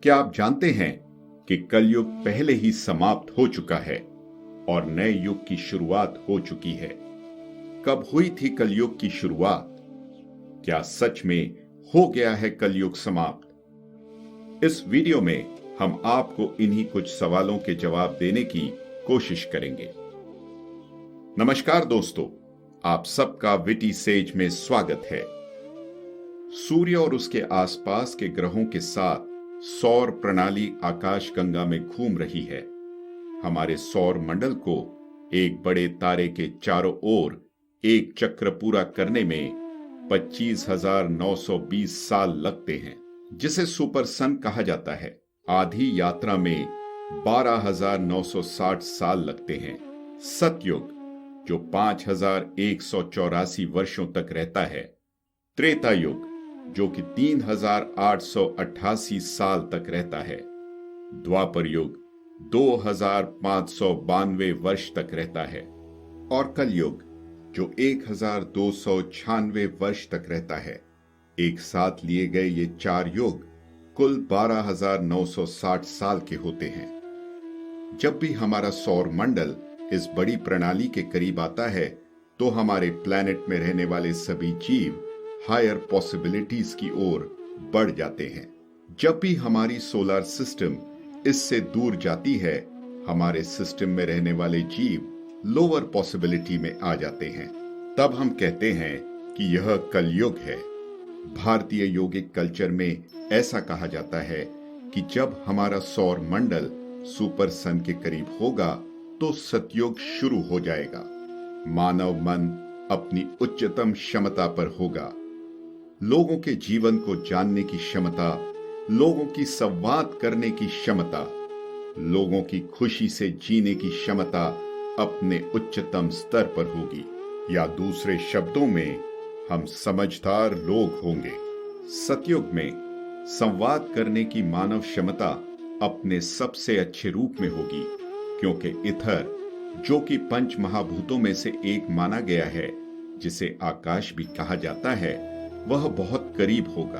क्या आप जानते हैं कि कलयुग पहले ही समाप्त हो चुका है और नए युग की शुरुआत हो चुकी है। कब हुई थी कलयुग की शुरुआत? क्या सच में हो गया है कलयुग समाप्त? इस वीडियो में हम आपको इन्हीं कुछ सवालों के जवाब देने की कोशिश करेंगे। नमस्कार दोस्तों, आप सबका विटी सेज में स्वागत है। सूर्य और उसके आसपास के ग्रहों के साथ सौर प्रणाली आकाशगंगा में घूम रही है। हमारे सौर मंडल को एक बड़े तारे के चारों ओर एक चक्र पूरा करने में 25,920 साल लगते हैं, जिसे सुपर सन कहा जाता है। आधी यात्रा में 12,960 साल लगते हैं। सतयुग, जो 5,184 वर्षों तक रहता है। त्रेता युग, जो कि 3,888 साल तक रहता है। द्वापर युग 2,592 वर्ष तक रहता है और कलयुग, जो 1,296 वर्ष तक रहता है। एक साथ लिए गए ये चार युग कुल 12,960 साल के होते हैं। जब भी हमारा सौर मंडल इस बड़ी प्रणाली के करीब आता है तो हमारे प्लैनेट में रहने वाले सभी जीव हायर पॉसिबिलिटीज की ओर बढ़ जाते हैं। जब भी हमारी सोलर सिस्टम इससे दूर जाती है, हमारे सिस्टम में रहने वाले जीव लोअर पॉसिबिलिटी में आ जाते हैं। तब हम कहते हैं कि यह कलयुग है। भारतीय योगिक कल्चर में ऐसा कहा जाता है कि जब हमारा सौर मंडल सुपर सन के करीब होगा तो सतयुग शुरू हो जाएगा। मानव मन अपनी उच्चतम क्षमता पर होगा। लोगों के जीवन को जानने की क्षमता, लोगों की संवाद करने की क्षमता, लोगों की खुशी से जीने की क्षमता अपने उच्चतम स्तर पर होगी, या दूसरे शब्दों में हम समझदार लोग होंगे। सतयुग में संवाद करने की मानव क्षमता अपने सबसे अच्छे रूप में होगी, क्योंकि इथर, जो कि पंच महाभूतों में से एक माना गया है, जिसे आकाश भी कहा जाता है, वह बहुत करीब होगा।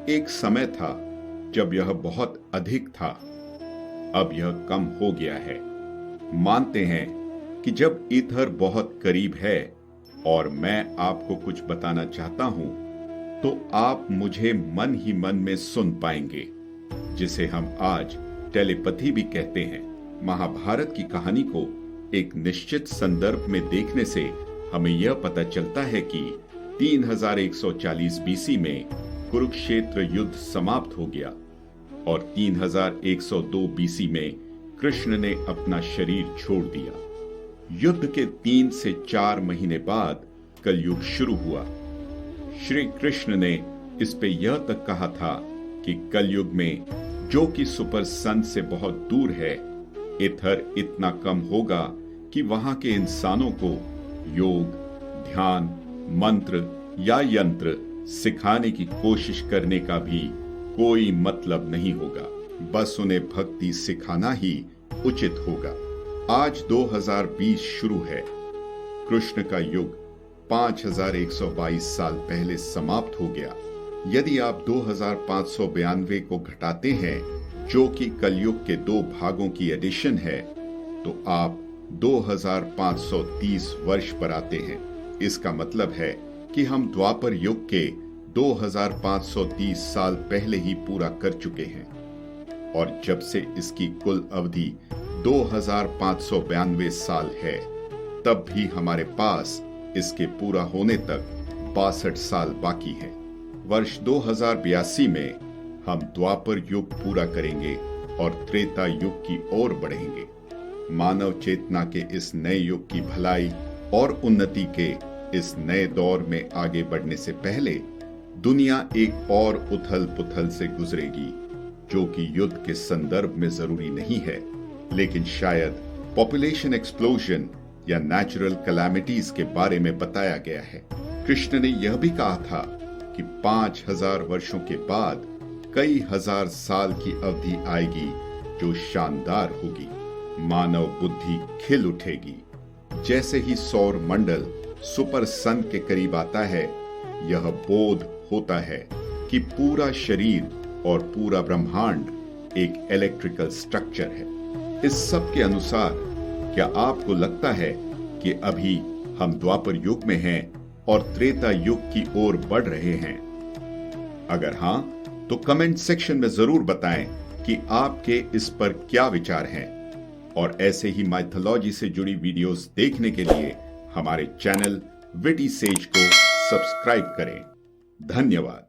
एक समय था जब यह बहुत अधिक था, अब यह कम हो गया है। मानते हैं कि जब ईथर बहुत करीब है और मैं आपको कुछ बताना चाहता हूं, तो आप मुझे मन ही मन में सुन पाएंगे, जिसे हम आज टेलीपैथी भी कहते हैं। महाभारत की कहानी को एक निश्चित संदर्भ में देखने से हमें यह पता चलता है कि 3140 बीसी में कुरुक्षेत्र युद्ध समाप्त हो गया और 3102 बीसी में कृष्ण ने अपना शरीर छोड़ दिया। युद्ध के 3 से 4 महीने बाद कलयुग शुरू हुआ। श्री कृष्ण ने इस पे यह तक कहा था कि कलयुग में, जो कि सुपर सन से बहुत दूर है, इथर इतना कम होगा कि वहां के इंसानों को योग, ध्यान, मंत्र या यंत्र सिखाने की कोशिश करने का भी कोई मतलब नहीं होगा। बस उन्हें भक्ति सिखाना ही उचित होगा। आज 2020 शुरू है। कृष्ण का युग 5,122 साल पहले समाप्त हो गया। यदि आप 2,592 को घटाते हैं, जो कि कलयुग के 2 भागों की एडिशन है, तो आप 2,530 वर्ष पर आते हैं। इसका मतलब है कि हम द्वापर युग के 2,530 साल पहले ही पूरा कर चुके हैं, और जब से इसकी कुल अवधि 2,592 साल है, तब भी हमारे पास इसके पूरा होने तक 62 साल बाकी है। वर्ष 2082 में हम द्वापर युग पूरा करेंगे और त्रेता युग की ओर बढ़ेंगे। मानव चेतना के इस नए युग की भलाई और उन्नति के इस नए दौर में आगे बढ़ने से पहले दुनिया एक और उथल पुथल से गुजरेगी, जो कि युद्ध के संदर्भ में जरूरी नहीं है, लेकिन शायद पॉपुलेशन एक्सप्लोजन या नेचुरल कैलामिटीज के बारे में बताया गया है। कृष्ण ने यह भी कहा था कि 5,000 वर्षों के बाद कई हजार साल की अवधि आएगी जो शानदार होगी। मानव बुद्धि खिल उठेगी। जैसे ही सौर मंडल सुपर सन के करीब आता है, यह बोध होता है कि पूरा शरीर और पूरा ब्रह्मांड एक इलेक्ट्रिकल स्ट्रक्चर है। इस सब के अनुसार क्या आपको लगता है कि अभी हम द्वापर युग में हैं और त्रेता युग की ओर बढ़ रहे हैं? अगर हां, तो कमेंट सेक्शन में जरूर बताएं कि आपके इस पर क्या विचार हैं। और ऐसे ही माइथोलॉजी से जुड़ी वीडियोस देखने के लिए हमारे चैनल विटी सेज को सब्सक्राइब करें। धन्यवाद।